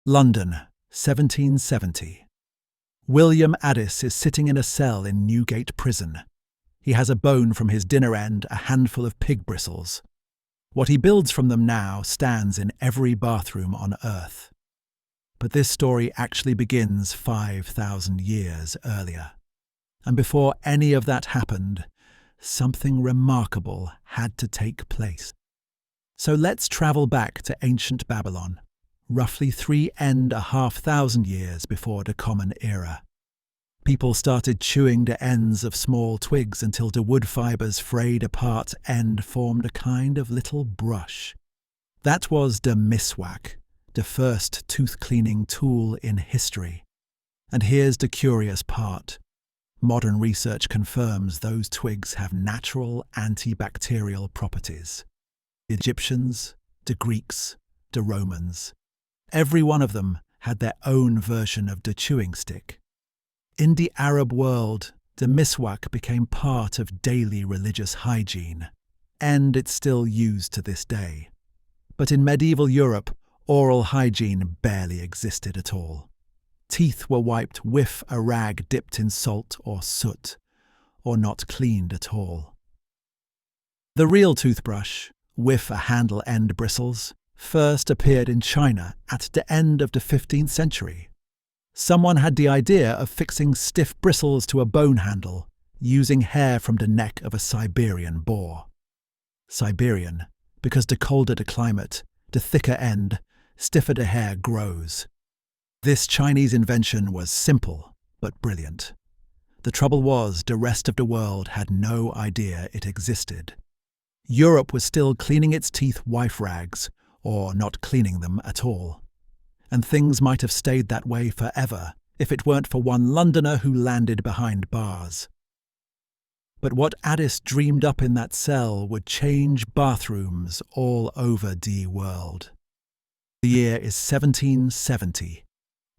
London, 1770. William Addis is sitting in a cell in Newgate prison. He has a bone from his dinner and a handful of pig bristles. What he builds from them now stands in every bathroom on earth. But this story actually begins 5,000 years earlier. And before any of that happened, something remarkable had to take place. So let's travel back to ancient Babylon, roughly 3,500 years before the Common Era. People started chewing the ends of small twigs until the wood fibres frayed apart and formed a kind of little brush. That was the miswak, the first tooth-cleaning tool in history. And here's the curious part. Modern research confirms those twigs have natural antibacterial properties. The Egyptians, the Greeks, the Romans, every one of them had their own version of the chewing stick. In the Arab world, the miswak became part of daily religious hygiene, and it's still used to this day. But in medieval Europe, oral hygiene barely existed at all. Teeth were wiped with a rag dipped in salt or soot, or not cleaned at all. The real toothbrush, with a handle and bristles, first appeared in China at the end of the 15th century. Someone had the idea of fixing stiff bristles to a bone handle using hair from the neck of a Siberian boar. Siberian, because the colder the climate, the thicker end, stiffer the hair grows. This Chinese invention was simple but brilliant. The trouble was the rest of the world had no idea it existed. Europe was still cleaning its teeth wife rags, or not cleaning them at all. And things might have stayed that way forever if it weren't for one Londoner who landed behind bars. But what Addis dreamed up in that cell would change bathrooms all over the world. The year is 1770.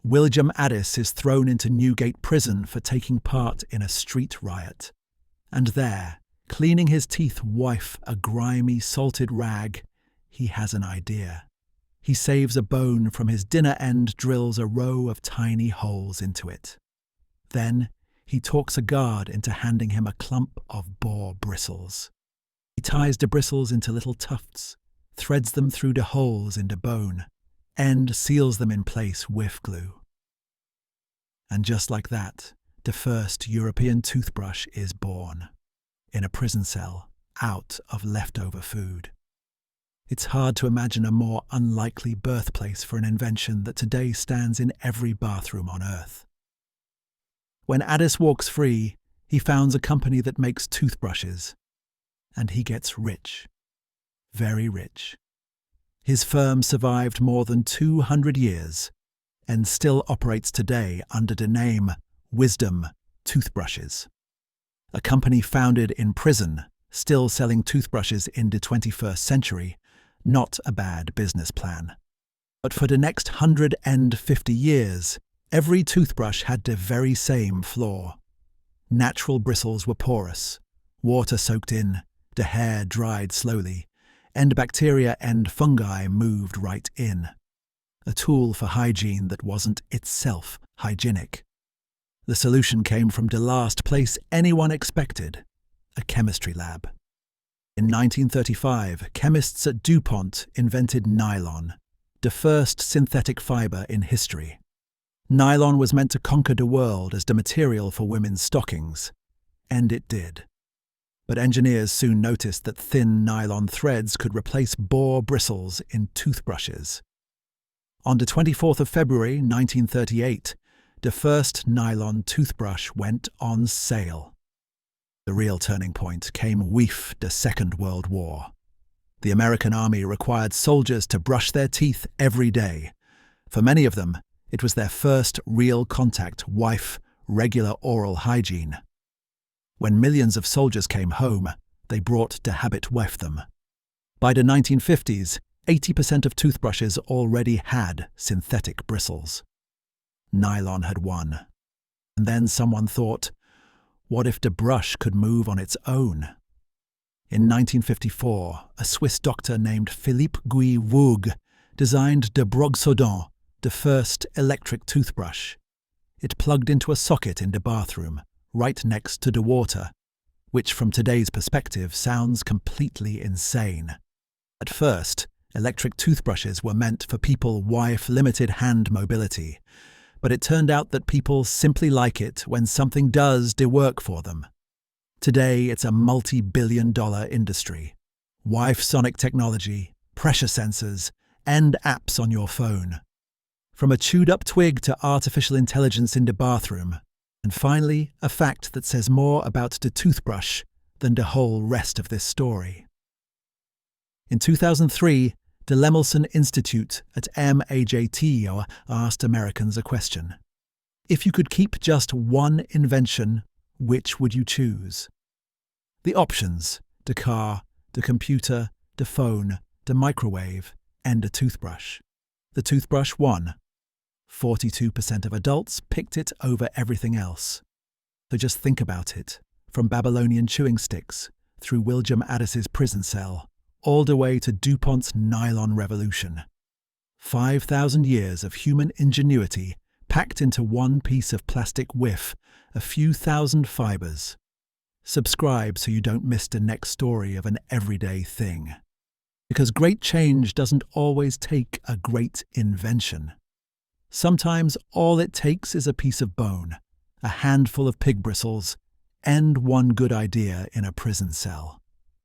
William Addis is thrown into Newgate prison for taking part in a street riot. And there, cleaning his teeth wife a grimy, salted rag, he has an idea. He saves a bone from his dinner and drills a row of tiny holes into it. Then he talks a guard into handing him a clump of boar bristles. He ties the bristles into little tufts, threads them through the holes in the bone, and seals them in place with glue. And just like that, the first European toothbrush is born, in a prison cell, out of leftover food. It's hard to imagine a more unlikely birthplace for an invention that today stands in every bathroom on Earth. When Addis walks free, he founds a company that makes toothbrushes, and he gets rich. Very rich. His firm survived more than 200 years and still operates today under the name Wisdom Toothbrushes. A company founded in prison, still selling toothbrushes in the 21st century, not a bad business plan. But for the next 150 years, every toothbrush had the very same flaw. Natural bristles were porous, water soaked in, the hair dried slowly, and bacteria and fungi moved right in. A tool for hygiene that wasn't itself hygienic. The solution came from the last place anyone expected, a chemistry lab. In 1935, chemists at DuPont invented nylon, the first synthetic fibre in history. Nylon was meant to conquer the world as the material for women's stockings, and it did. But engineers soon noticed that thin nylon threads could replace boar bristles in toothbrushes. On the 24th of February 1938, the first nylon toothbrush went on sale. The real turning point came with the Second World War. The American Army required soldiers to brush their teeth every day. For many of them, it was their first real contact with regular oral hygiene. When millions of soldiers came home, they brought the habit with them. By the 1950s, 80% of toothbrushes already had synthetic bristles. Nylon had won. And then someone thought, what if the brush could move on its own? In 1954, a Swiss doctor named Philippe Guy Vogue designed the Brogsodon, the first electric toothbrush. It plugged into a socket in the bathroom, right next to the water, which from today's perspective sounds completely insane. At first, electric toothbrushes were meant for people with limited hand mobility, but it turned out that people simply like it when something does the work for them. Today, it's a multi-billion-dollar industry. With sonic technology, pressure sensors, and apps on your phone. From a chewed-up twig to artificial intelligence in the bathroom. And finally, a fact that says more about the toothbrush than the whole rest of this story. In 2003, the Lemelson Institute at MAJT asked Americans a question. If you could keep just one invention, which would you choose? The options: the car, the computer, the phone, the microwave, and the toothbrush. The toothbrush won. 42% of adults picked it over everything else. So just think about it, from Babylonian chewing sticks, through William Addis's prison cell, all the way to DuPont's nylon revolution. 5,000 years of human ingenuity packed into one piece of plastic with a few thousand fibers. Subscribe so you don't miss the next story of an everyday thing. Because great change doesn't always take a great invention. Sometimes all it takes is a piece of bone, a handful of pig bristles, and one good idea in a prison cell.